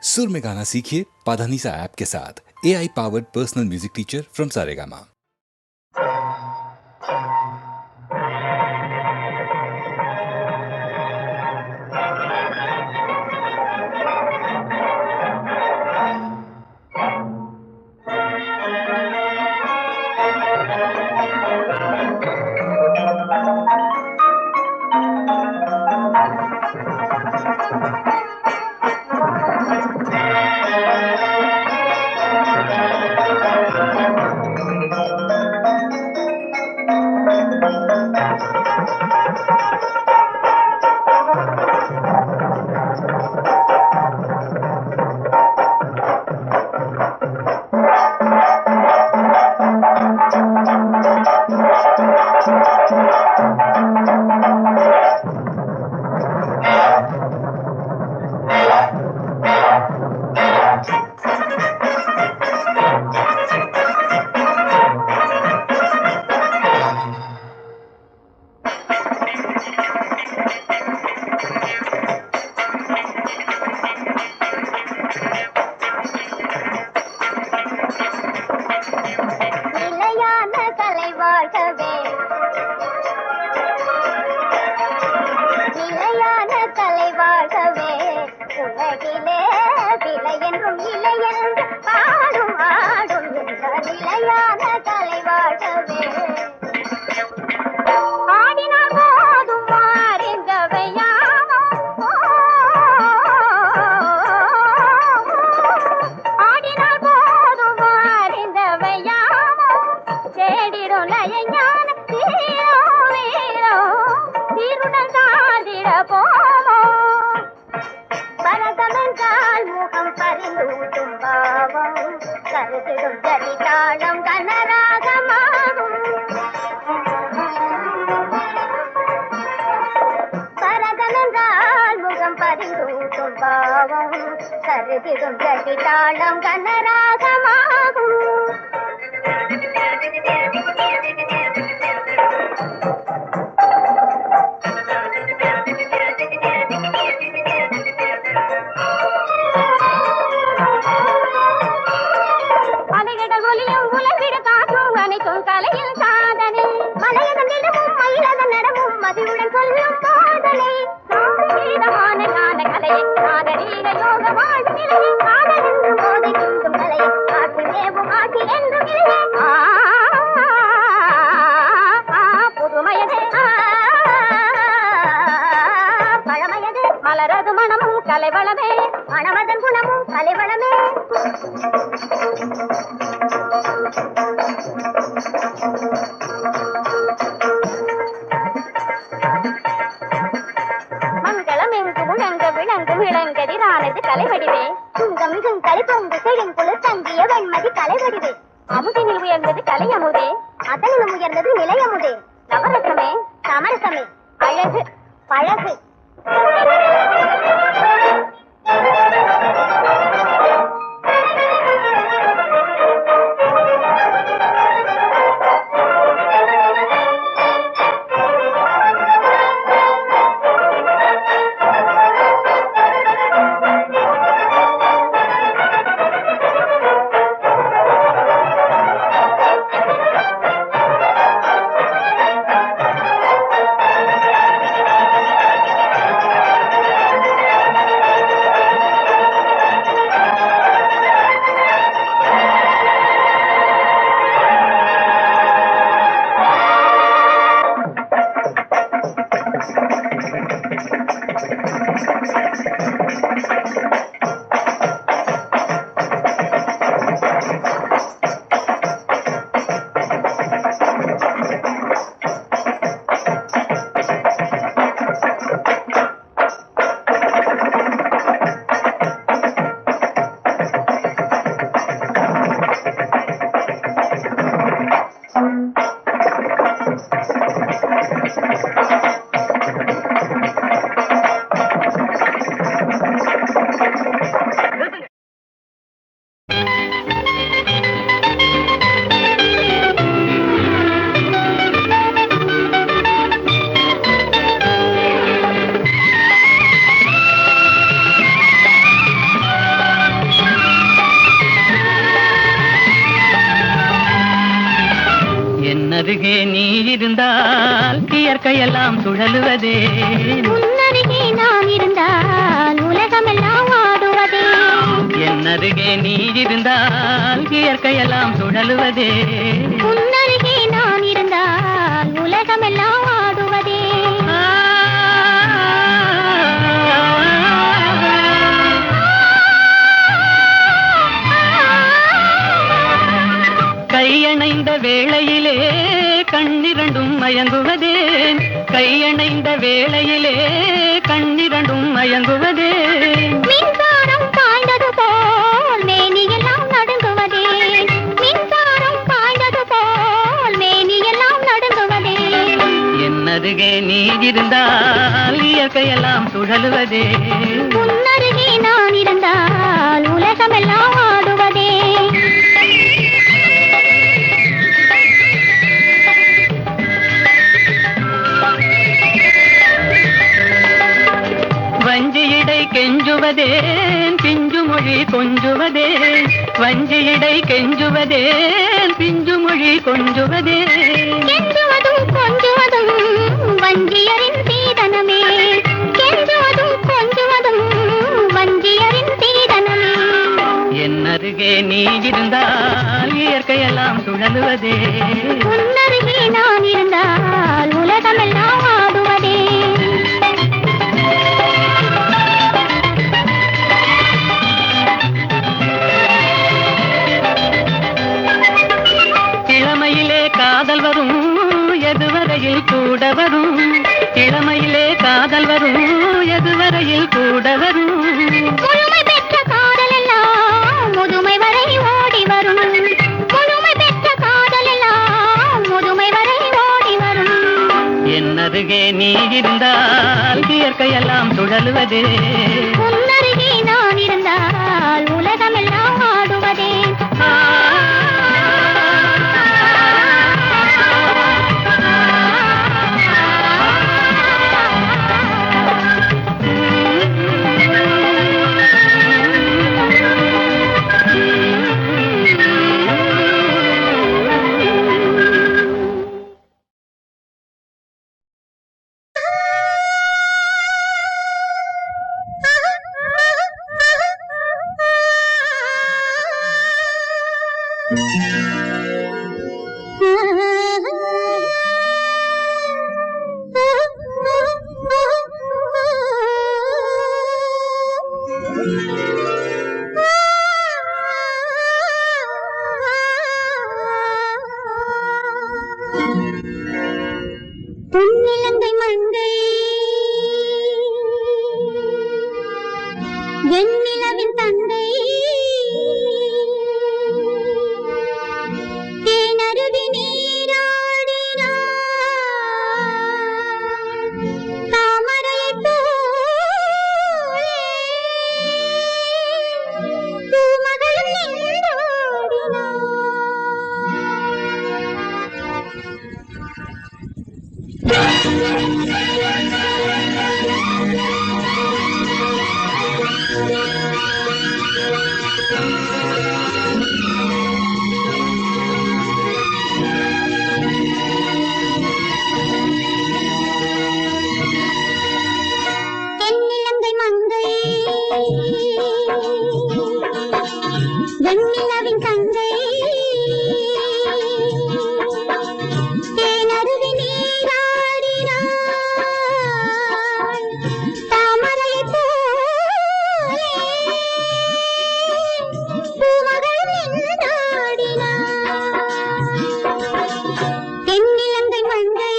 सुर में गाना सीखिए पाधानीसा ऐप के साथ। AI powered personal music teacher from Saregama. இயற்கையெல்லாம் சுழலுவதே. உன்னருகே நான் இருந்தால் உலகமெல்லாம் ஆடுவதே. என்னருகே நீ இருந்தால் இயற்கையெல்லாம் சுழலுவதே. உன்னருகே நான் இருந்தால் உலகமெல்லாம் ஆடுவதே. கையணைந்த வேளையிலே கண்ணிரண்டும் மயங்குவதே. கையணைந்த வேளையிலே கண்ணிரண்டும் மயங்குவதே. மின்சாரம் பாய்ந்தது போல் மேனியெல்லாம் நடுங்குவதே. மின்சாரம் பாய்ந்தது போல் மேனியெல்லாம் நடுங்குவதே. என்னருகே நீ இருந்தால் இயற்கையெல்லாம் சுழலுவதே. உன்னருகே நான் இருந்தால் உலகமெல்லாம் ஆடுவதே. வஞ்சியிடை கெஞ்சுவதேன் பிஞ்சு மொழி கொஞ்சுவதே. வஞ்சியிடை கெஞ்சுவதேன் பிஞ்சு மொழி கொஞ்சுவதே. கெஞ்சுவதும் கொஞ்சுவதும் வஞ்சியரின் சீதனமே. கெஞ்சுவதும் கொஞ்சுவதும் வஞ்சியரின் சீதனமே. என்னருகே நீ இருந்தால் இயற்கையெல்லாம் சுழலுவதே. உன்னருகே நான் இருந்தால் உலகமெல்லாம் ஆடுவதே. இளமையிலே காதல் வரும் எதுவரையில் கூட வரும். இளமையிலே காதல் வரும் எதுவரையில் கூட வரும். முழுமை பெற்ற காதல் எல்லாம் முதுமை வரை ஓடி வரும். முழுமை பெற்ற காதல் எல்லாம் முதுமை வரை ஓடி வரும். என்னருகே நீ இருந்தால் இயற்கையெல்லாம் சுழலுவதே. உன்னருகே நான் இருந்தால் உலகமெல்லாம் ஆடுவதே. பொன்னிலங்கை மங்கை வெண்ணிலவின் தந்தை தேனருவி நீராடினார் தாமரையைப் போலே பூமகளும் நீராடினார். தென்னிலங்கை மங்கை வெண்ணிலவின் தங்கை தேனருவி நீராடினார் தாமரையைப் போலே பூமகளும் நீராடினார். தென்னிலங்கை மங்கை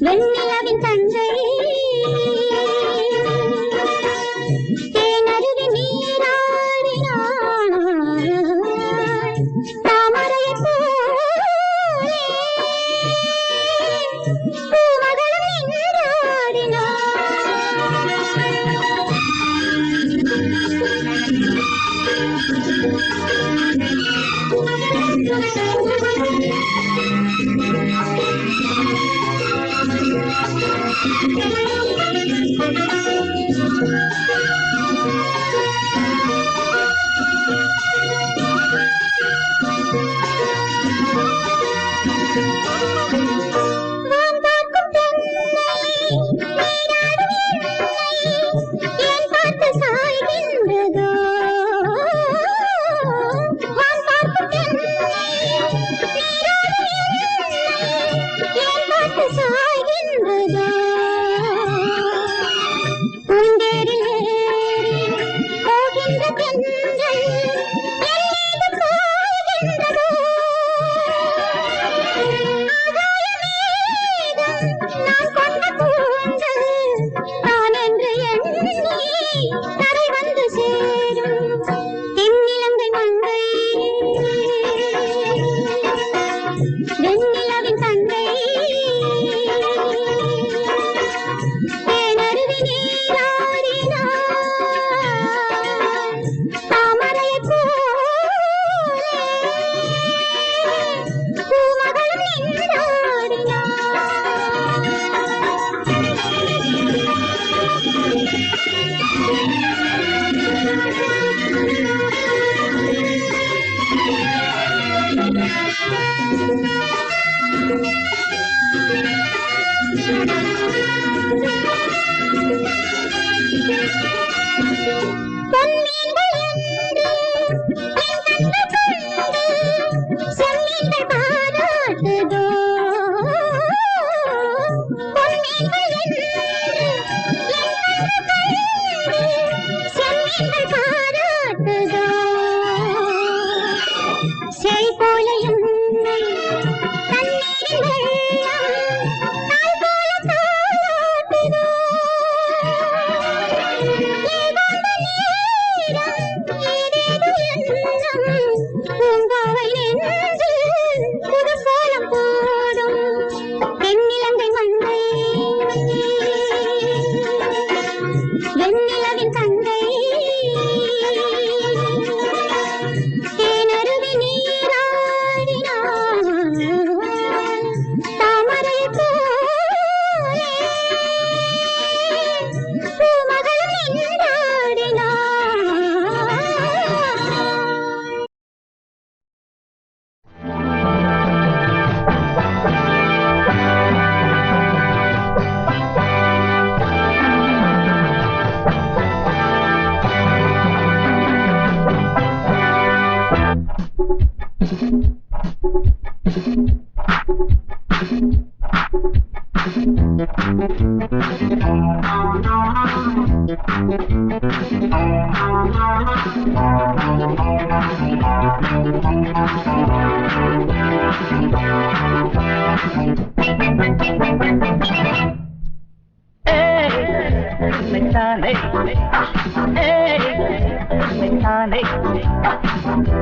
வெண்ணிலவின் தங்கை தேனருவி நீராடினார் தாமரையைப் போலே பூமகளும் நீராடினார். Thank you. தேரில் ஏறி போகின்ற பெண்கள் எல்லோரும் பாய்கின்றதோ. ஆகாய மேகம் நான் கொண்ட கூந்தல் நான் என்று எண்ணி தரை வந்து சேரும். தென்னிலங்கை மங்கை வெண்ணிலவின் தங்கை தேனருவி நீராடினாள் தாமரையைப் போலே பூமகளும் நீராடினாள். பொன்மீன்கள் என்று என் கண்கள் கண்டு செம்மீன்கள் பாராட்டுதோ. பொன்மீன்கள் என்று என் கண்கள் கண்டு செம்மீன்கள் பாராட்டுதோ. செய் போல என்னை தண்ணீரில் வெள்ளம் தாய் போல தாளாட்டுதோ. ஏகாந்த நேரம் ஏதேதோ எண்ணம் பூங்காவை நெஞ்சில் புதுக்கோலம் போடும். தென்னிலங்கை மங்கை வெண்ணிலவின் தங்கை தேனருவி நீராடினாள் தாமரையைப் போலே பூமகளும் நீராடினாள்.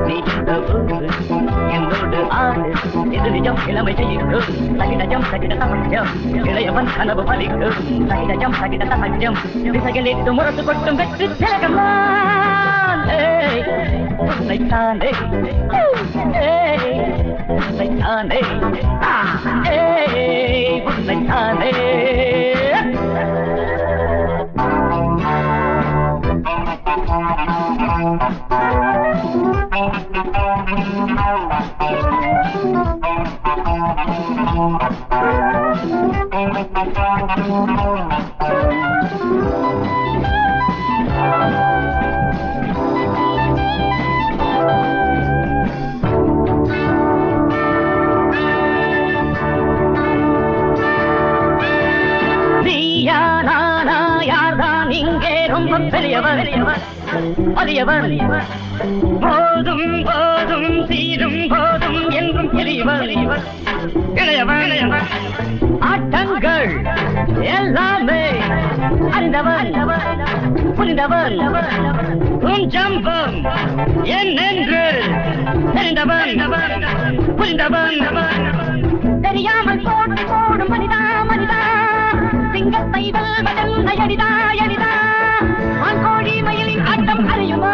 நீ இந்த ஊரு என்னோடு ஆடு இது நிஜம் இளமை ஜெயிக்கும் சகிதஜம் சகித சமஜம் இளையவன் கனவு பலிக்கும் சகிதஜம் சகித சமஜம் திசைகளிட்டு முரசு கொட்டும் வெற்றி திலகம்தான் உன்னைத்தானே உன்னைத்தானே உன்னைத்தானே நீயா நானா யார்தான் இங்கே ரொம்ப பெரியவர் பெரியவர் போதும் போதும் சீரும் போதும் என்றும் பெரியவர் இளையவர் ஆட்டங்கள் எல்லாமே அறிந்தவர் புரிந்தவர் உன் ஜம்பம் என்னென்று தெரிந்தவர் புரிந்தவர் தெரியாமல் போட்டு போடும் மனிதா மனிதா சிங்கத்தை வெல்வதென்ன எளிதா எளிதா கோழி மயிலின் ஆட்டம் அறியுமா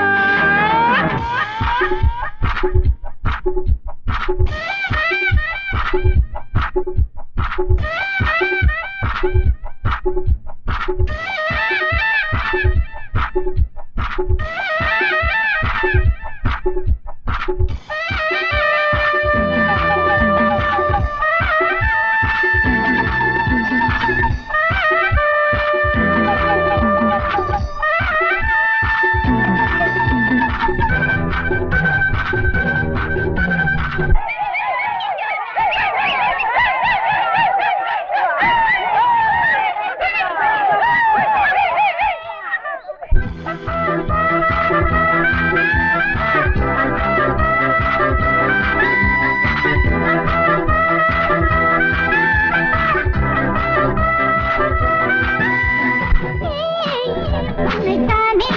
உன்னைத்தானே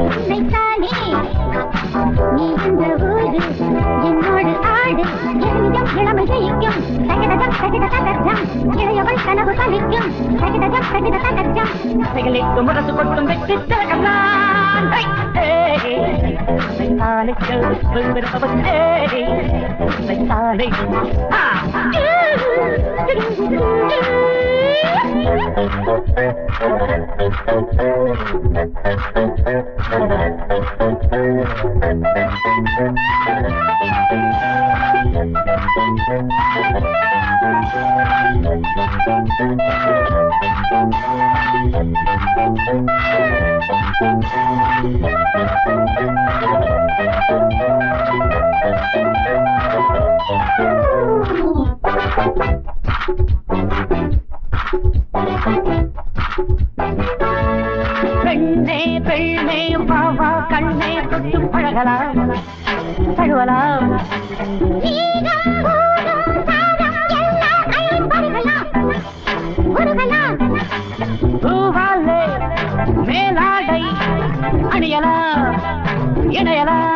உன்னைத்தானே நீ இந்த ஊரு என்னோடு ஆடு எளியம் இளமை ஜெயிக்கும் தகிடகம் தகிட தகஜம் இளையவள் கனவு பலிக்கும் தகிடகம் தகிட தகஜம் அவைகளுக்கு முரசு கொட்டும் வெற்றி திலகம்தான் பெண்ணே பெண்ணே பாவா கண்ணே தொட்டு பழகலாம் தழுவலாம் பூவாலே மேலாடை அணியலாம் இணையலாம்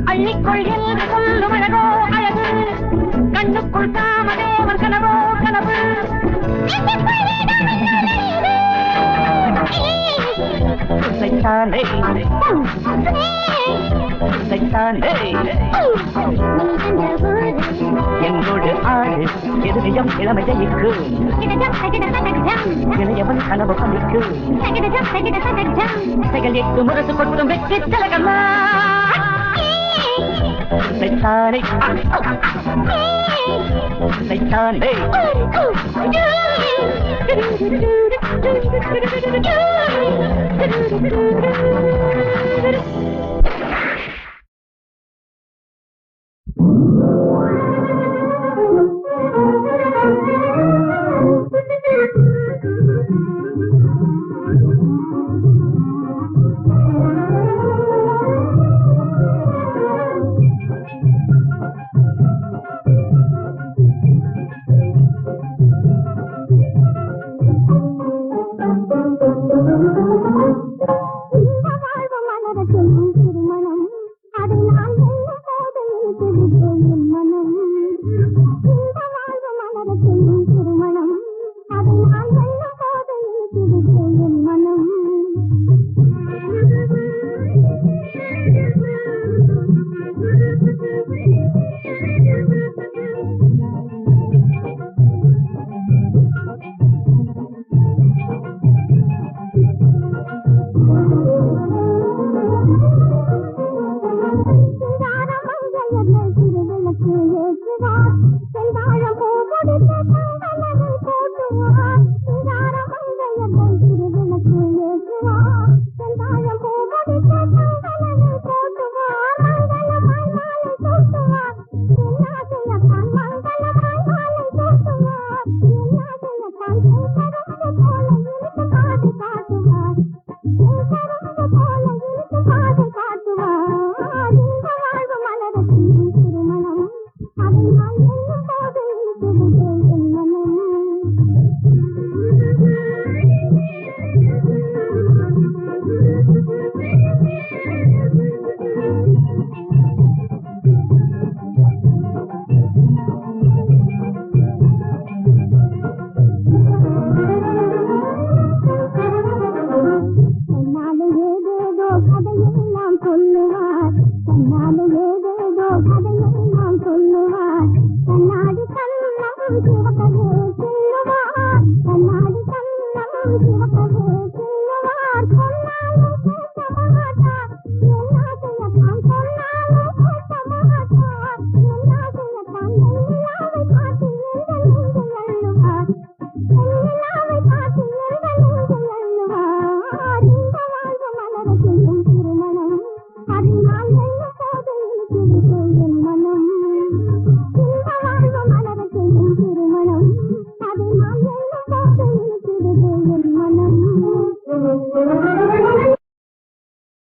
அள்ளிக்கொள்கில் சொல்லும் அழகோ அழகு கண்ணுக்குள் காமதேவன் கனவோ கனவு என்னோடு ஆடு எதிரியம் இளமை ஜெயிக்கும் இளையவன் கனவு பலிக்கும் செயல் எட்டு முரசு கொட்டும் வெற்றி திலகம்மா Letane, letane.